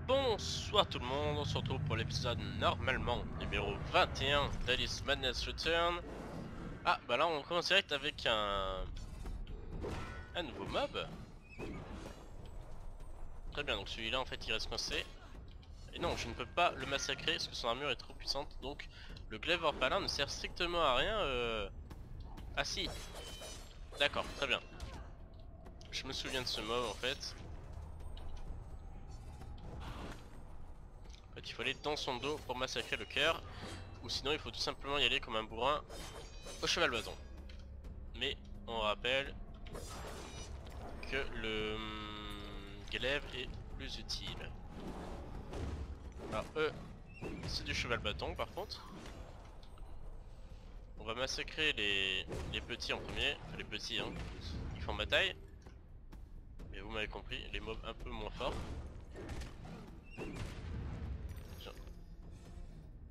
Bonsoir tout le monde, on se retrouve pour l'épisode normalement numéro 21 d'Alice Madness Return. Ah bah là on commence direct avec un nouveau mob. Très bien, donc celui-là en fait il reste coincé. Et non, je ne peux pas le massacrer parce que son armure est trop puissante. Donc le glaive orpalin ne sert strictement à rien. Ah si, d'accord, très bien. Je me souviens de ce mob en fait. Il faut aller dans son dos pour massacrer le cœur, ou sinon il faut tout simplement y aller comme un bourrin au cheval bâton. Mais on rappelle que le glaive est plus utile. Alors eux, c'est du cheval bâton par contre. On va massacrer les petits en premier, enfin les petits hein, ils font bataille. Mais vous m'avez compris, les mobs un peu moins forts.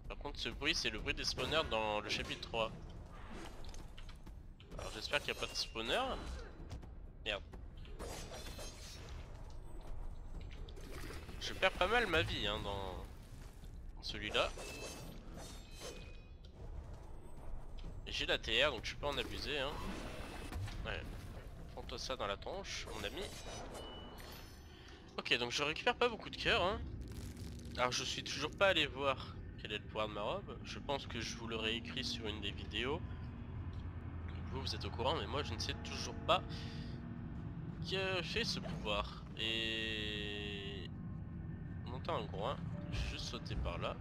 Par contre ce bruit c'est le bruit des spawners dans le chapitre 3. Alors j'espère qu'il n'y a pas de spawner. Merde. Je perds pas mal ma vie hein, dans celui-là. J'ai la TR donc je peux en abuser hein. Ouais. Prends-toi ça dans la tronche mon ami. Ok donc je récupère pas beaucoup de cœur hein. Alors je suis toujours pas allé voir quel est le pouvoir de ma robe. Je pense que je vous l'aurais écrit sur une des vidéos. Vous êtes au courant mais moi je ne sais toujours pas que fait ce pouvoir. Et... monter un groin, je vais juste sauter par là.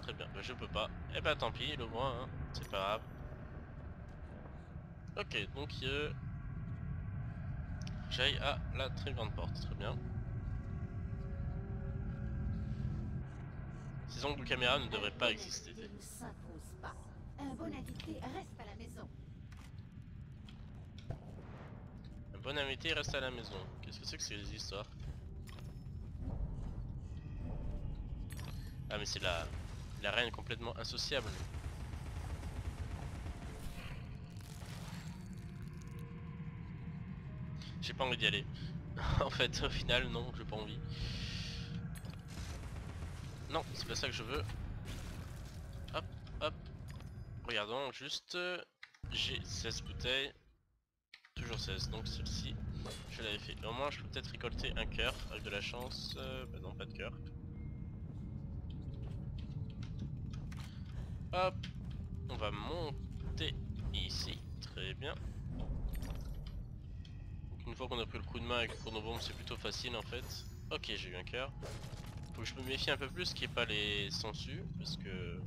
Très bien, bah je peux pas. Eh bah tant pis, le groin, hein. C'est pas grave. Ok, donc j'aille à la très grande porte, très bien. Ces angles de caméra ne devraient pas exister. Ne s'impose pas. Un bon invité reste à la maison. Un bon invité reste à la maison. Qu'est-ce que c'est que ces histoires? Ah mais c'est la reine complètement insociable. J'ai pas envie d'y aller. En fait, au final, non, j'ai pas envie. Non, c'est pas ça que je veux. Hop, hop. Regardons juste. J'ai 16 bouteilles. Toujours 16, donc celle-ci, je l'avais fait. Au moins, je peux peut-être récolter un cœur avec de la chance. Bah non, pas de cœur. Hop, on va monter ici. Très bien. Donc, une fois qu'on a pris le coup de main avec le chronobombe, c'est plutôt facile en fait. Ok, j'ai eu un cœur. Faut que je me méfie un peu plus qu'il n'y ait pas les sangsues, parce que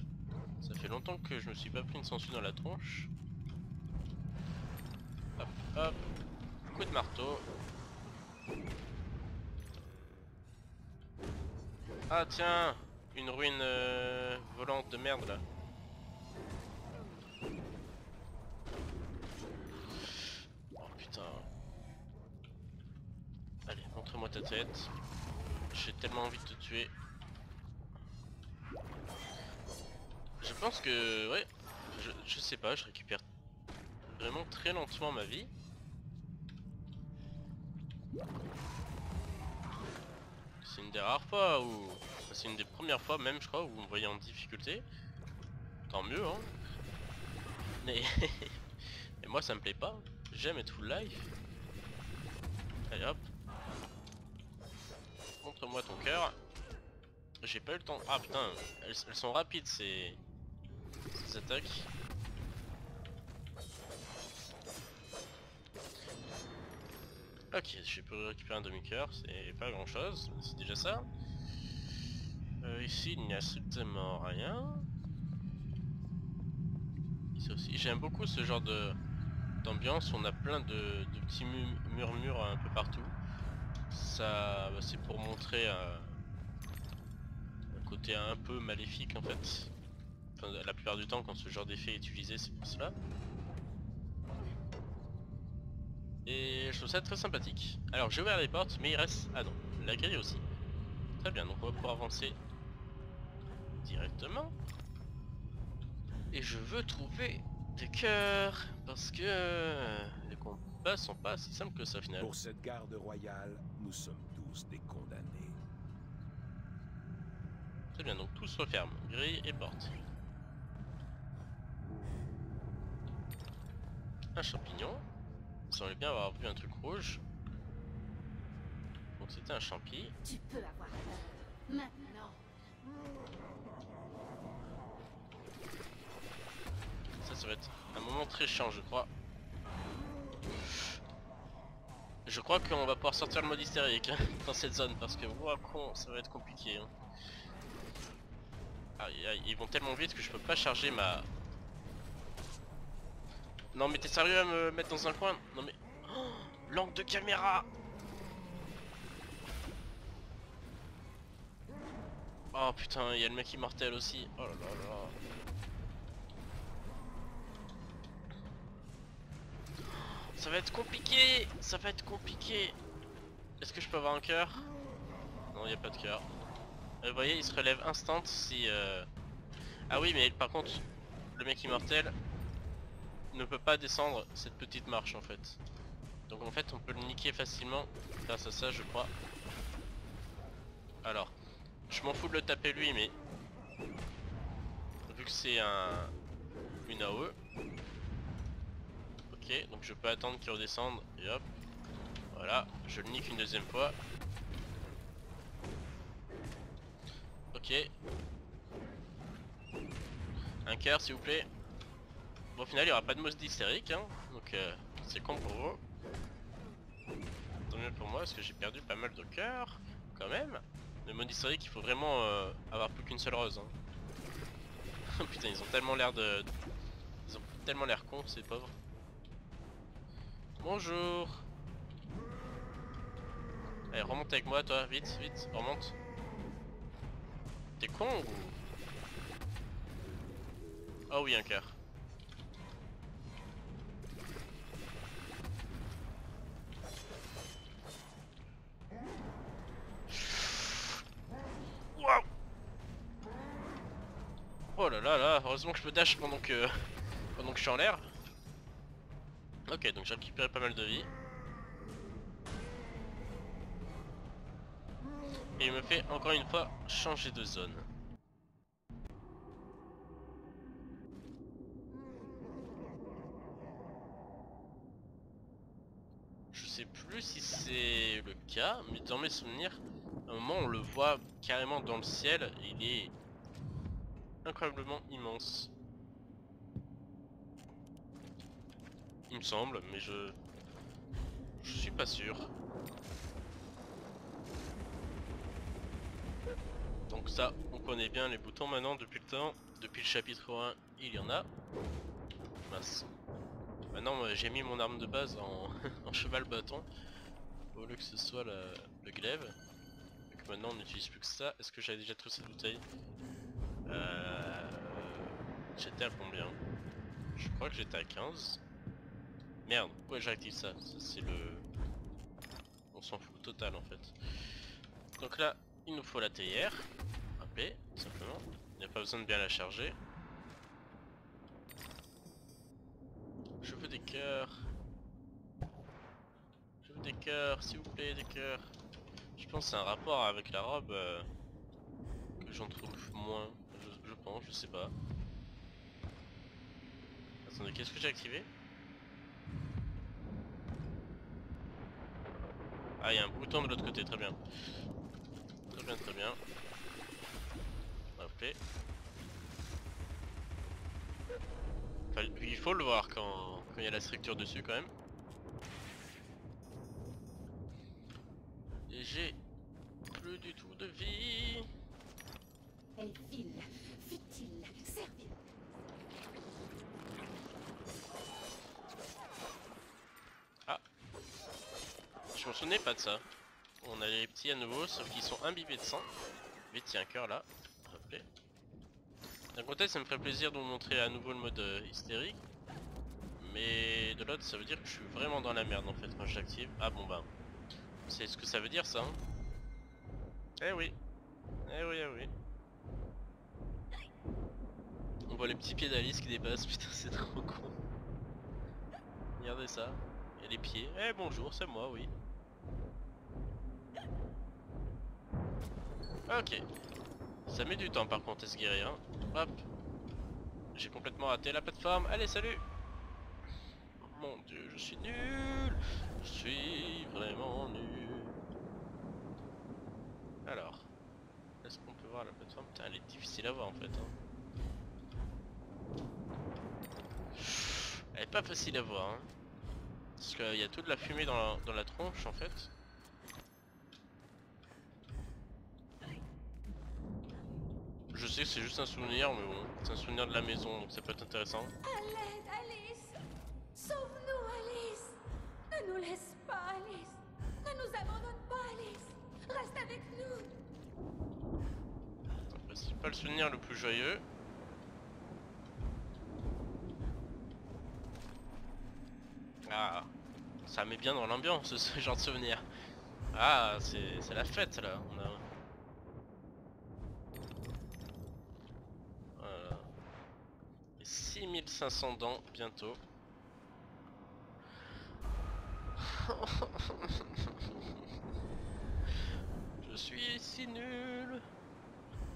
ça fait longtemps que je me suis pas pris une sangsue dans la tronche. Hop, hop. Coup de marteau. Ah tiens, une ruine volante de merde là. Oh putain. Allez, montre-moi ta tête. J'ai tellement envie de te tuer. Je pense que... ouais, je sais pas, je récupère vraiment très lentement ma vie. C'est une des rares fois où... c'est une des premières fois même je crois où vous me voyez en difficulté. Tant mieux hein. Mais... mais moi ça me plaît pas. J'aime être full life. Allez hop. Montre-moi ton cœur. J'ai pas eu le temps. Ah putain, elles sont rapides ces attaques. Ok, je peux récupérer un demi-cœur, c'est pas grand chose, c'est déjà ça. Ici il n'y a strictement rien. Ici aussi, j'aime beaucoup ce genre d'ambiance, on a plein de petits murmures un peu partout. Ça, bah, c'est pour montrer un côté un peu maléfique en fait. Enfin, la plupart du temps quand ce genre d'effet est utilisé c'est pour cela. Et je trouve ça très sympathique. Alors j'ai ouvert les portes mais il reste... ah non, la grille aussi. Très bien, donc on va pouvoir avancer directement. Et je veux trouver des cœurs parce que les combats sont pas si simples que ça finalement. Pour cette garde royale, nous sommes tous des condamnés. Très bien, donc tout se referme, grille et porte. Un champignon. Il semblait bien avoir vu un truc rouge. Donc c'était un champi. Tu peux avoir peur. Maintenant. Ça va être un moment très chiant, je crois. Je crois qu'on va pouvoir sortir le mode hystérique hein, dans cette zone parce que wow, ça va être compliqué. Hein. Ah, ils vont tellement vite que je peux pas charger ma... Non mais t'es sérieux à me mettre dans un coin? Non mais... Oh, l'angle de caméra. Oh putain, il y a le mec immortel aussi. Oh là là là. Ça va être compliqué. Ça va être compliqué. Est-ce que je peux avoir un cœur? Non, il n'y a pas de cœur. Vous voyez, il se relève instant si... Ah oui, mais par contre, le mec immortel ne peut pas descendre cette petite marche en fait. Donc en fait, on peut le niquer facilement grâce à ça, je crois. Alors, je m'en fous de le taper lui, mais... Vu que c'est une AOE... Ok, donc je peux attendre qu'il redescende et hop. Voilà, je le nique une deuxième fois. Ok. Un cœur s'il vous plaît. Bon, au final il n'y aura pas de mode hystérique hein, donc c'est con pour vous. Tant mieux pour moi parce que j'ai perdu pas mal de cœurs quand même. Le mode hystérique il faut vraiment avoir plus qu'une seule rose hein. Putain ils ont tellement l'air de... Ils ont tellement l'air cons ces pauvres. Bonjour. Allez remonte avec moi toi, vite, vite, remonte. T'es con ou... Oh oui un cœur. Waouh. Oh là là là, heureusement que je peux dash pendant que je suis en l'air. Ok, donc j'ai récupéré pas mal de vie. Et il me fait encore une fois changer de zone. Je sais plus si c'est le cas, mais dans mes souvenirs, à un moment on le voit carrément dans le ciel, et il est incroyablement immense. Il me semble, mais je suis pas sûr. Donc ça, on connaît bien les boutons maintenant depuis le temps. Depuis le chapitre 1, il y en a. Mince. Maintenant, j'ai mis mon arme de base en, en cheval bâton. Au lieu que ce soit le glaive. Donc maintenant, on n'utilise plus que ça. Est-ce que j'avais déjà tous ces bouteilles? J'étais à combien? Je crois que j'étais à 15. Merde, pourquoi j'active ça? Ça c'est le... On s'en fout total en fait. Donc là, il nous faut la théière. AP, tout simplement. Il n'y a pas besoin de bien la charger. Je veux des cœurs. Je veux des cœurs, s'il vous plaît, des cœurs. Je pense que c'est un rapport avec la robe que j'en trouve moins. Je pense, je sais pas. Attendez, qu'est-ce que j'ai activé? Ah, il y a un bouton de l'autre côté, très bien. Très bien, très bien. AP. Enfin, il faut le voir quand il y a la structure dessus quand même. Et j'ai plus du tout de vie. Elle est vile, futile, servile. Ah. Je me souvenais pas de ça. On a les petits à nouveau, sauf qu'ils sont imbibés de sang. Vite, il y a un cœur là. Hop. D'un côté, ça me ferait plaisir de vous montrer à nouveau le mode hystérique. Mais de l'autre, ça veut dire que je suis vraiment dans la merde en fait quand je l'active. Ah bon bah. C'est ce que ça veut dire ça hein. Eh oui. Eh oui, eh oui. On voit les petits pieds d'Alice qui dépassent, putain c'est trop con. Regardez ça. Il y a les pieds. Eh bonjour, c'est moi, oui. Ok. Ça met du temps par contre à se guérir. Hein. Hop. J'ai complètement raté la plateforme. Allez, salut. Mon dieu, je suis nul. Je suis vraiment nul. Alors. Est-ce qu'on peut voir la plateforme? Putain, elle est difficile à voir en fait. Hein. Elle est pas facile à voir. Hein. Parce qu'il y a toute la fumée dans la tronche en fait. Je sais que c'est juste un souvenir, mais bon, c'est un souvenir de la maison, donc ça peut être intéressant. À l'aide, Alice. Sauve-nous, Alice. Ne nous laisse pas, Alice. Ne nous abandonne pas, Alice. Reste avec nous. Bah, c'est pas le souvenir le plus joyeux. Ah, ça met bien dans l'ambiance ce genre de souvenir. Ah, c'est la fête là. On a... Voilà. Et 6500 dents bientôt. Je suis si nul.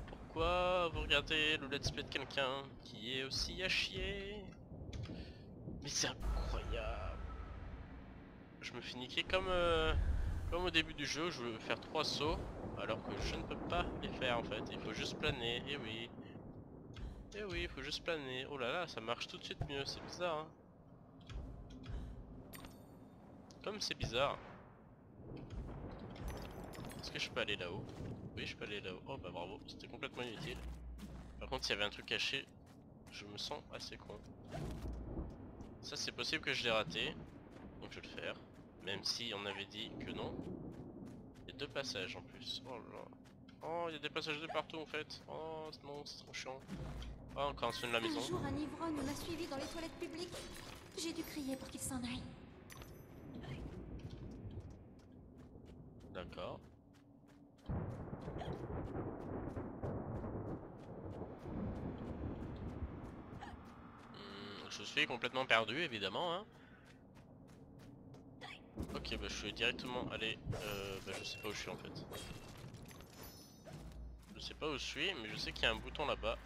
Pourquoi vous regardez le let's play de quelqu'un qui est aussi à chier? Mais c'est incroyable. Je me fais niquer comme au début du jeu, je veux faire 3 sauts alors que je ne peux pas les faire en fait, il faut juste planer, et oui. Et oui, il faut juste planer. Oh là là, ça marche tout de suite mieux, c'est bizarre hein. Comme c'est bizarre. Est-ce que je peux aller là-haut? Oui, je peux aller là-haut. Oh bah bravo, c'était complètement inutile. Par contre, s'il y avait un truc caché, je me sens assez con. Ça c'est possible que je l'ai raté, donc je vais le faire. Même si on avait dit que non. Il y a 2 passages en plus. Oh là là. Oh, il y a des passages de partout en fait. Oh non, c'est trop chiant. Oh, encore un son de la maison. Un jour, un ivrogne m'a suivi dans les toilettes publiques. J'ai dû crier pour qu'il s'en aille. D'accord. Je suis complètement perdu évidemment hein. Ok bah je suis directement allé bah je sais pas où je suis en fait. Je sais pas où je suis mais je sais qu'il y a un bouton là-bas.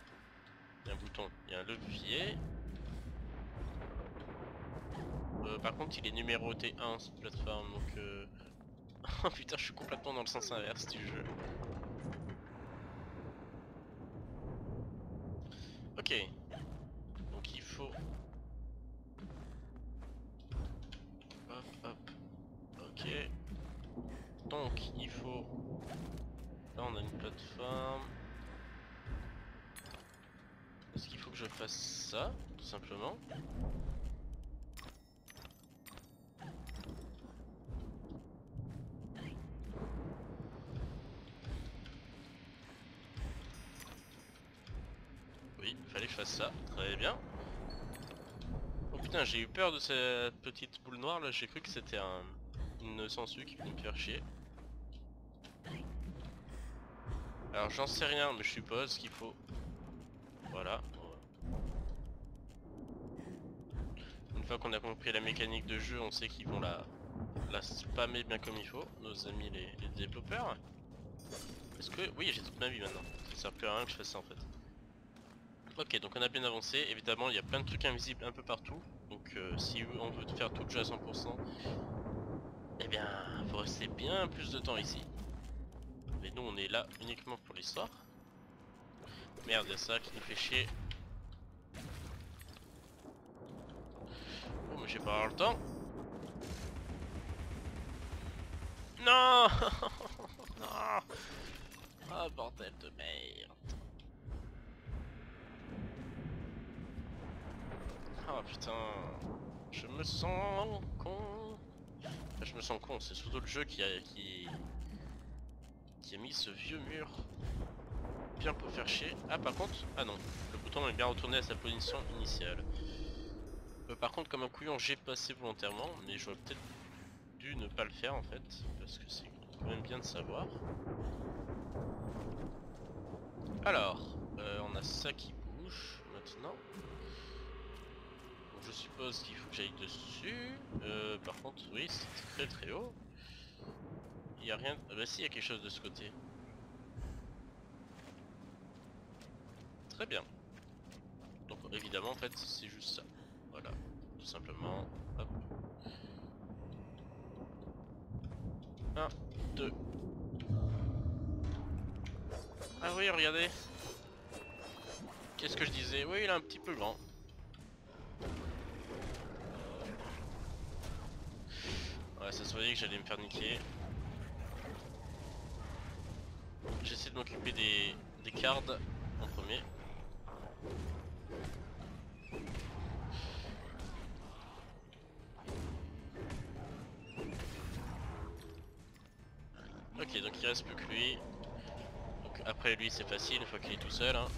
Il y a un bouton, il y a un levier. Par contre il est numéroté 1 cette plateforme donc oh putain je suis complètement dans le sens inverse du jeu. Ok. Donc il faut... Hop hop. Ok. Donc il faut... Là on a une plateforme. Est-ce qu'il faut que je fasse ça, tout simplement? Oui, il fallait que je fasse ça, très bien. Oh putain, j'ai eu peur de cette petite boule noire là, j'ai cru que c'était une sangsue qui venait me faire chier. Alors j'en sais rien, mais je suppose qu'il faut... Voilà. Une fois qu'on a compris la mécanique de jeu, on sait qu'ils vont la spammer bien comme il faut, nos amis les développeurs. Est-ce que... Oui, j'ai toute ma vie maintenant, ça sert plus à rien que je fasse ça en fait. Ok, donc on a bien avancé, évidemment il y a plein de trucs invisibles un peu partout. Donc si on veut faire tout le jeu à 100%, eh bien faut rester bien plus de temps ici. Mais nous on est là uniquement pour l'histoire. Merde, il y a ça qui nous fait chier. Oh mais j'ai pas avoir le temps. Non. Non. Oh bordel de merde. Oh putain. Je me sens con. Enfin, je me sens con, c'est surtout le jeu qui a mis ce vieux mur bien pour faire chier. Ah par contre, ah non, le bouton est bien retourné à sa position initiale. Par contre comme un couillon j'ai passé volontairement, mais j'aurais peut-être dû ne pas le faire en fait, parce que c'est quand même bien de savoir. Alors, on a ça qui bouge maintenant. Donc, je suppose qu'il faut que j'aille dessus. Par contre, oui, c'est très haut. Il y a rien. Ah bah si, il y a quelque chose de ce côté. Très bien. Donc évidemment en fait c'est juste ça. Voilà. Tout simplement. Hop. 1, 2. Ah oui regardez. Qu'est-ce que je disais? Oui il est un petit peu grand. Ouais ça se voyait que j'allais me faire niquer. J'essaie de m'occuper des cards en premier. Ok donc il reste plus que lui. Donc après lui c'est facile une fois qu'il est tout seul hein.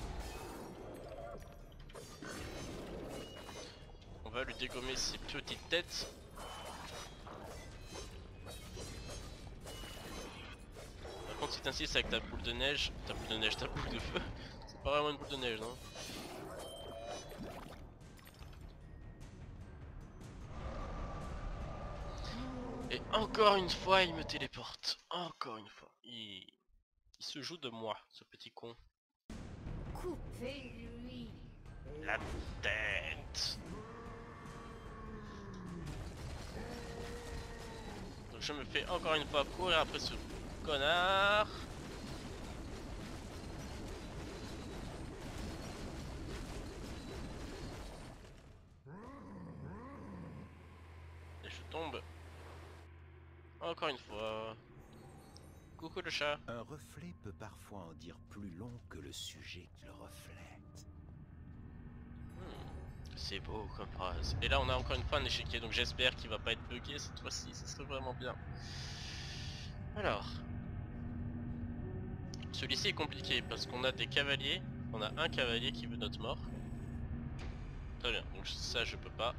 On va lui dégommer ses petites têtes. Par contre si t'insistes avec ta boule de neige, ta boule de feu, c'est pas vraiment une boule de neige non. Et encore une fois il me téléporte. Encore une fois. Il se joue de moi, ce petit con. Coupez-lui La tête. Donc je me fais encore une fois courir après ce connard. Et je tombe. Encore une fois. Coucou le chat. Un reflet peut parfois en dire plus long que le sujet qui le reflète. C'est beau comme phrase. Et là on a encore une fois un échiquier, donc j'espère qu'il va pas être bugué cette fois-ci, ce serait vraiment bien. Alors. Celui-ci est compliqué parce qu'on a des cavaliers. On a un cavalier qui veut notre mort. Très bien, donc ça je peux pas.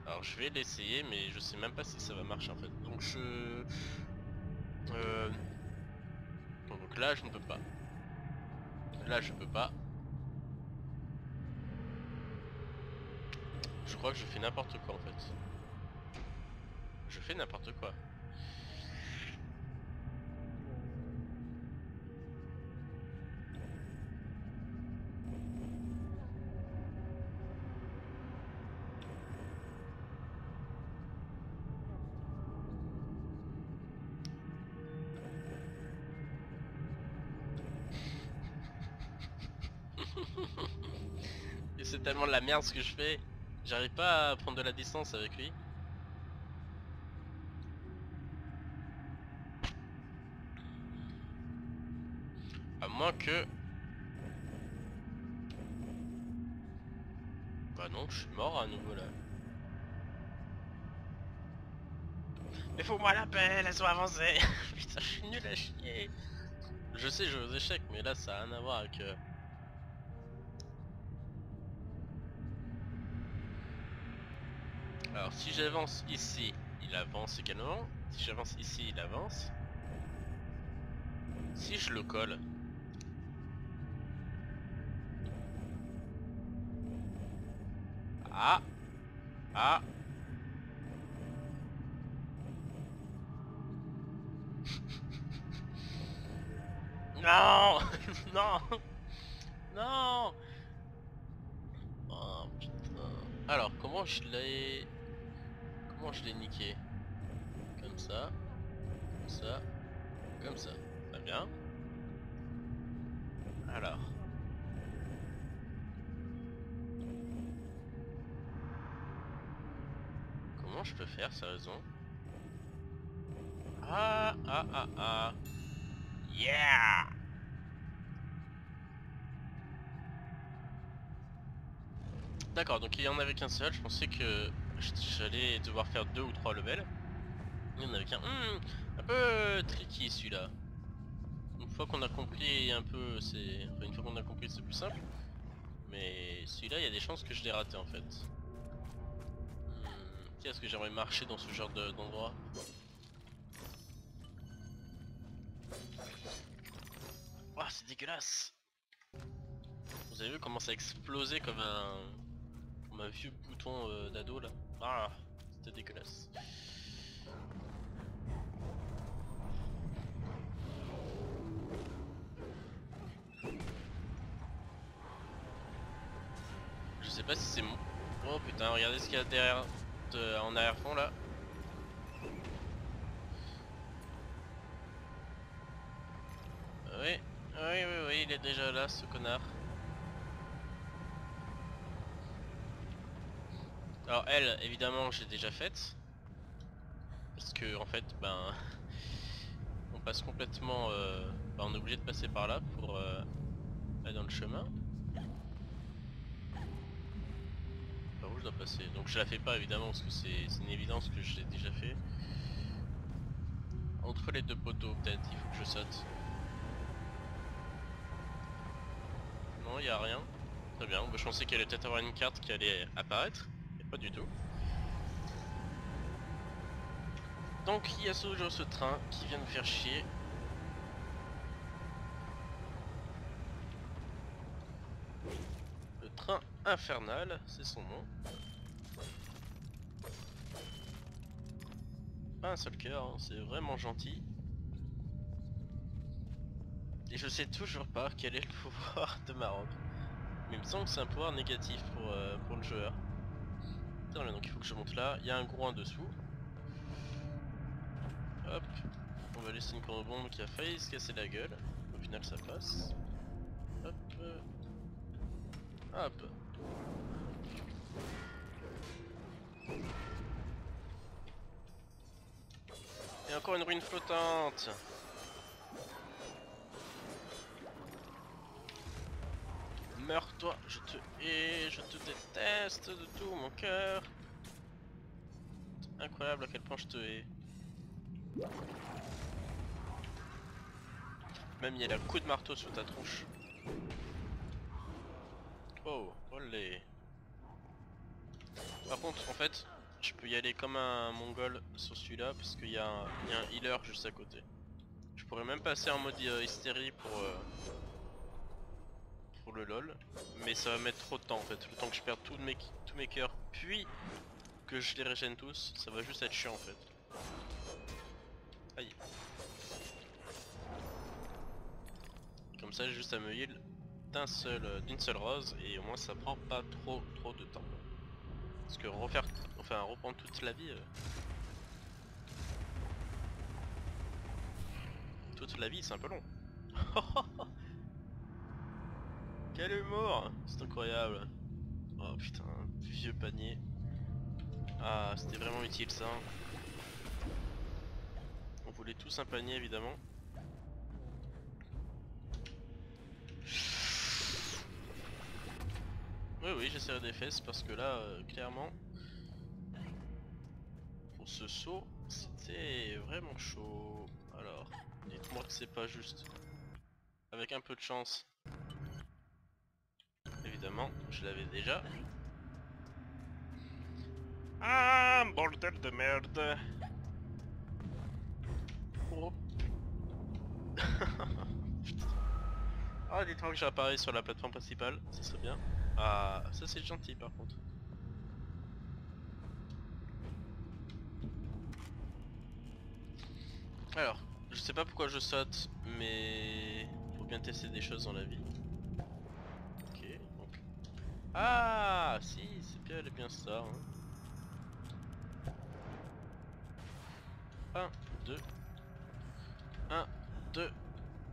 Alors je vais l'essayer mais je sais même pas si ça va marcher en fait. Donc donc là je ne peux pas. Là je peux pas. Je crois que je fais n'importe quoi en fait. Je fais n'importe quoi. Et c'est tellement de la merde ce que je fais. J'arrive pas à prendre de la distance avec lui. À moins que... Bah non, je suis mort à nouveau là. Mais faut-moi la paix, laisse-moi avancer. Putain, je suis nul à chier. Je sais, je joue aux échecs, mais là ça a rien à voir avec... Alors si j'avance ici, il avance également. Si j'avance ici, il avance. Si je le colle... Ah. Ah. Non. Non. Non. Oh putain. Alors comment je l'ai... Comment je l'ai niqué? Comme ça. Comme ça. Comme ça. Très bien. Alors. Comment je peux faire, sérieusement? Ah, ah, ah, ah. Yeah! D'accord, donc il y en avait qu'un seul. Je pensais que j'allais devoir faire 2 ou 3 levels. Il y en avait qu'un. Un peu tricky celui-là. Une fois qu'on a compris un peu, c'est... Enfin, une fois qu'on a compris, c'est plus simple. Mais celui-là, il y a des chances que je l'ai raté en fait. Qu'est-ce que j'aimerais marcher dans ce genre d'endroit? Ah, c'est dégueulasse! Vous avez vu comment ça a explosé comme un vieux bouton d'ado là? Ah, c'était dégueulasse. sais pas si c'est mon... Oh putain, regardez ce qu'il y a derrière, en arrière-fond là. Oui, oui, il est déjà là ce connard. Alors elle, évidemment, j'ai déjà faite. Parce que en fait, ben... on passe complètement... ben, on est obligé de passer par là pour aller dans le chemin. Par où je dois passer? Donc je la fais pas évidemment parce que c'est une évidence que je l'ai déjà fait. Entre les deux poteaux peut-être, il faut que je saute. Non, il y a rien. Très bien, bah, je pensais qu'il allait peut-être avoir une carte qui allait apparaître. Et pas du tout. Donc il y a toujours ce train qui vient me faire chier. Le train infernal, c'est son nom. Pas un seul cœur, hein, c'est vraiment gentil. Et je sais toujours pas quel est le pouvoir de ma robe. Mais il me semble que c'est un pouvoir négatif pour le joueur. Très bien, donc il faut que je monte là. Il y a un gros en dessous. Hop. On va laisser une chronobombe qui a failli se casser la gueule. Au final ça passe. Hop. Hop. Et encore une ruine flottante. Meurs-toi, je te hais, je te déteste de tout mon cœur. Incroyable à quel point je te hais. Même il y a le coup de marteau sur ta tronche. Oh, olé. Par contre, en fait, je peux y aller comme un mongol sur celui-là parce qu'il y a un healer juste à côté. Je pourrais même passer en mode hystérie pour le lol, mais ça va mettre trop de temps en fait. Le temps que je perde tous mes cœurs, puis que je les régène tous, ça va juste être chiant en fait. Aïe. Comme ça j'ai juste à me heal d'une seule rose et au moins ça prend pas trop de temps. Parce que reprendre toute la vie... toute la vie c'est un peu long. Quel humour! C'est incroyable. Oh putain, vieux panier. Ah, c'était vraiment utile ça. On voulait tous un panier évidemment. Oui, j'ai serré des fesses parce que là, clairement, pour ce saut, c'était vraiment chaud. Alors, dites-moi que c'est pas juste. Avec un peu de chance. Évidemment, je l'avais déjà. Ah, bordel de merde. Oh. Putain. Ah, dites-moi que j'apparais sur la plateforme principale, ça serait bien. Ah, ça c'est gentil par contre. Alors, je sais pas pourquoi je saute, mais faut bien tester des choses dans la vie. Ok, donc... Ah, si, c'est bien ça. Hein. 1, 2... 1, 2...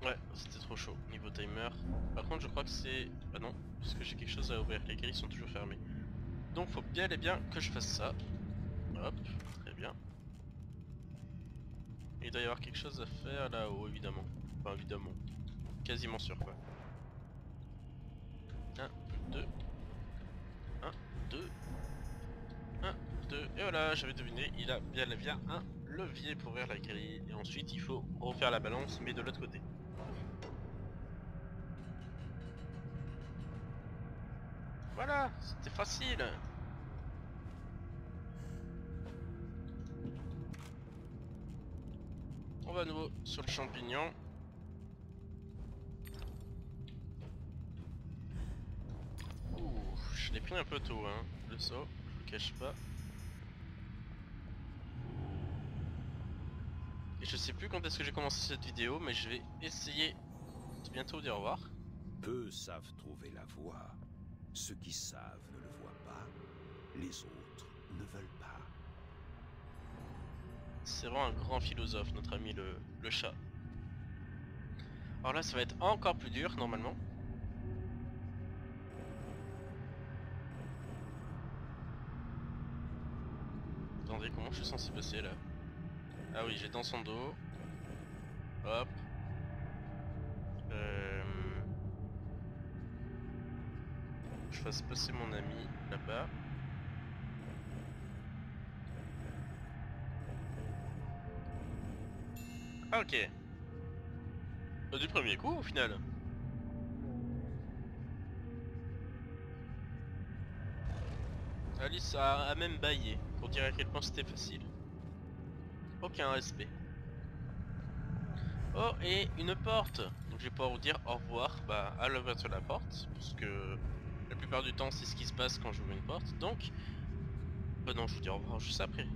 Ouais, c'était trop chaud, niveau timer. Par contre, je crois que c'est... Ah non, parce que j'ai quelque chose à ouvrir, les grilles sont toujours fermées. Donc faut bien et bien que je fasse ça. Hop, très bien. Et il doit y avoir quelque chose à faire là-haut, évidemment. Enfin, évidemment. Quasiment sûr, quoi. 1, 2... 1, 2... 1, 2... Et voilà, j'avais deviné, il a bien un levier pour ouvrir la grille. Et ensuite, il faut refaire la balance, mais de l'autre côté. Voilà, c'était facile. On va à nouveau sur le champignon. Ouh, je l'ai pris un peu tôt, hein, le saut, je vous le cache pas. Et je sais plus quand est-ce que j'ai commencé cette vidéo, mais je vais essayer de bientôt dire au revoir. Peu savent trouver la voie. Ceux qui savent ne le voient pas, les autres ne veulent pas. C'est vraiment un grand philosophe, notre ami le chat. Alors là, ça va être encore plus dur, normalement. Attendez, comment je suis censé passer, là? Ah oui, j'ai dans son dos. Hop. Je fasse passer mon ami, là-bas. Ah, ok. Du premier coup au final. Alice a même baillé pour dire à quel point c'était facile. Aucun respect. Oh, et une porte. Donc je vais pouvoir vous dire au revoir à l'ouverture de la porte, parce que la plupart du temps c'est ce qui se passe quand j'ouvre une porte. Donc, non, je vous dis au revoir juste après.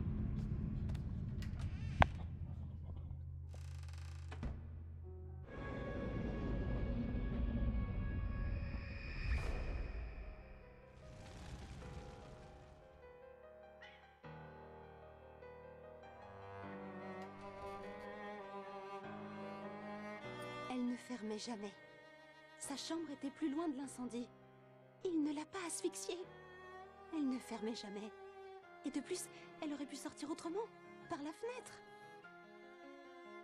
Elle ne fermait jamais. Sa chambre était plus loin de l'incendie. Il ne l'a pas asphyxiée. Elle ne fermait jamais. Et de plus, elle aurait pu sortir autrement, par la fenêtre.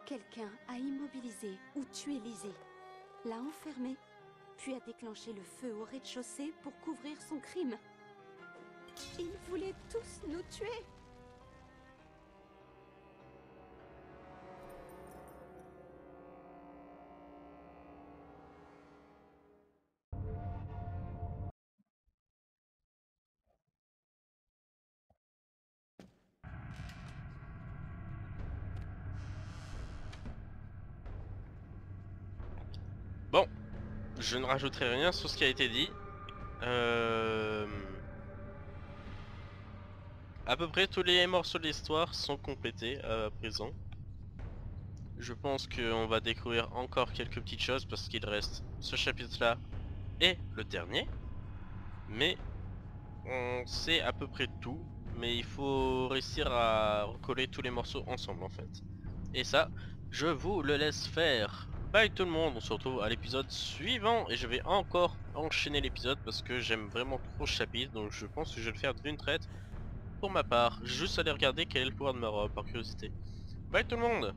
Quelqu'un a immobilisé ou tué Lizzie, l'a enfermée, puis a déclenché le feu au rez-de-chaussée pour couvrir son crime. Ils voulaient tous nous tuer. Bon, je ne rajouterai rien sur ce qui a été dit. À peu près tous les morceaux de l'histoire sont complétés à présent. Je pense qu'on va découvrir encore quelques petites choses parce qu'il reste ce chapitre-là et le dernier. Mais on sait à peu près tout. Mais il faut réussir à recoller tous les morceaux ensemble en fait. Et ça, je vous le laisse faire. Bye tout le monde, on se retrouve à l'épisode suivant. Et je vais encore enchaîner l'épisode parce que j'aime vraiment trop ce chapitre. Donc je pense que je vais le faire d'une traite. Pour ma part, juste aller regarder quel est le pouvoir de ma robe par curiosité. Bye tout le monde!